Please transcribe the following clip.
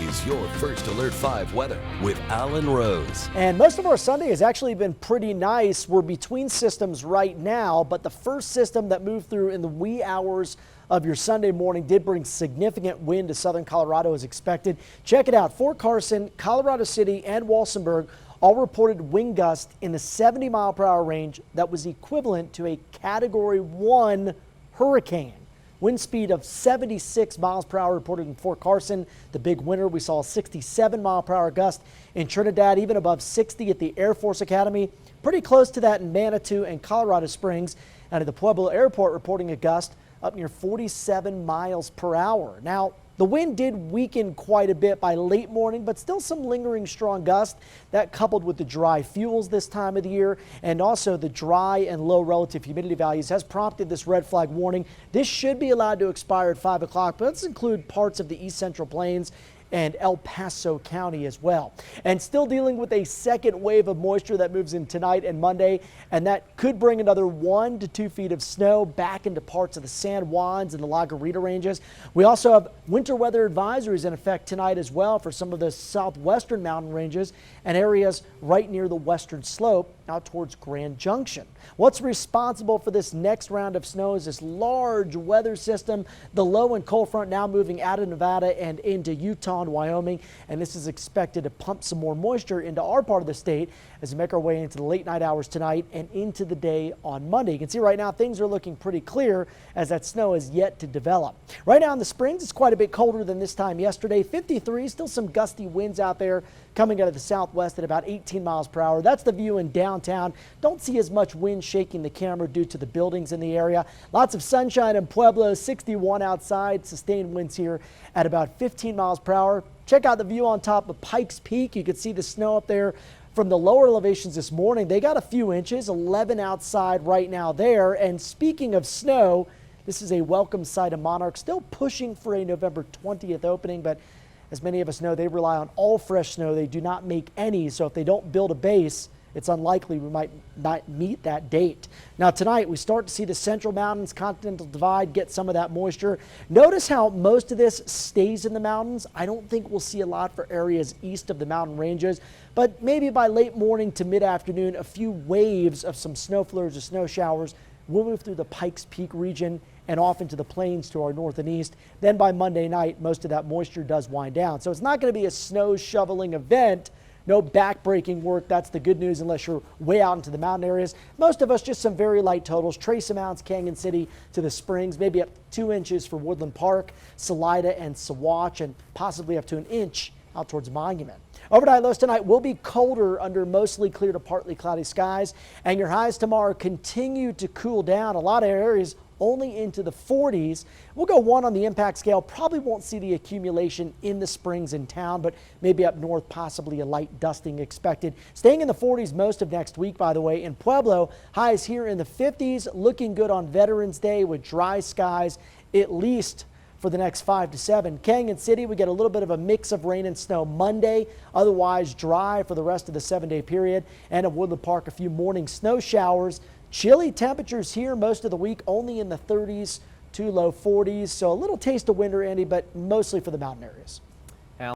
is your First Alert 5 weather with Alan Rose. And most of our Sunday has actually been pretty nice. We're between systems right now, but the first system that moved through in the wee hours of your Sunday morning did bring significant wind to southern Colorado as expected. Check it out. Fort Carson, Colorado City, and Walsenburg all reported wind gusts in the 70-mile-per-hour range that was equivalent to a Category 1 hurricane. Wind speed of 76 miles per hour reported in Fort Carson. The big winner, we saw a 67-mile-per-hour gust in Trinidad, even above 60 at the Air Force Academy. Pretty close to that in Manitou and Colorado Springs. And at the Pueblo Airport reporting a gust up near 47 miles per hour. Now, the wind did weaken quite a bit by late morning, but still some lingering strong gusts. That coupled with the dry fuels this time of the year and also the dry and low relative humidity values has prompted this red flag warning. This should be allowed to expire at 5 o'clock, but let's include parts of the East Central Plains and El Paso County as well. And still dealing with a second wave of moisture that moves in tonight and Monday, and that could bring another 1 to 2 feet of snow back into parts of the San Juans and the La Garita ranges. We also have winter weather advisories in effect tonight as well for some of the southwestern mountain ranges and areas right near the western slope out towards Grand Junction. What's responsible for this next round of snow is this large weather system. The low and cold front now moving out of Nevada and into Utah and Wyoming, and this is expected to pump some more moisture into our part of the state as we make our way into the late night hours tonight and into the day on Monday. You can see right now things are looking pretty clear as that snow is yet to develop. Right now in the Springs, it's quite a bit colder than this time yesterday. 53, still some gusty winds out there coming out of the southwest at about 18 miles per hour. That's the view in downtown. Don't see as much wind shaking the camera due to the buildings in the area. Lots of sunshine in Pueblo, 61 outside. Sustained winds here at about 15 miles per hour. Check out the view on top of Pikes Peak. You can see the snow up there from the lower elevations this morning. They got a few inches, 11 outside right now there. And speaking of snow, this is a welcome sight of Monarch, still pushing for a November 20th opening, but as many of us know, they rely on all fresh snow. They do not make any, so if they don't build a base, it's unlikely we might not meet that date. Now tonight, we start to see the Central Mountains, Continental Divide get some of that moisture. Notice how most of this stays in the mountains. I don't think we'll see a lot for areas east of the mountain ranges, but maybe by late morning to mid-afternoon, a few waves of some snow flurries or snow showers will move through the Pikes Peak region and off into the plains to our north and east. Then by Monday night, most of that moisture does wind down. So it's not going to be a snow shoveling event. No backbreaking work. That's the good news unless you're way out into the mountain areas. Most of us just some very light totals. Trace amounts, Canyon City to the Springs, maybe up to 2 inches for Woodland Park, Salida and Saguache, and possibly up to an inch out towards Monument. Overnight lows tonight will be colder under mostly clear to partly cloudy skies, and your highs tomorrow continue to cool down. A lot of areas only into the 40s. We'll go 1 on the impact scale. Probably won't see the accumulation in the Springs in town, but maybe up north, possibly a light dusting expected. Staying in the 40s most of next week, by the way. In Pueblo, highs here in the 50s, looking good on Veterans Day with dry skies, at least for the next 5 to 7. Canyon City, we get a little bit of a mix of rain and snow Monday, otherwise dry for the rest of the 7-day period. And at Woodland Park, a few morning snow showers. Chilly temperatures here most of the week, only in the 30s to low 40s. So a little taste of winter, Andy, but mostly for the mountain areas.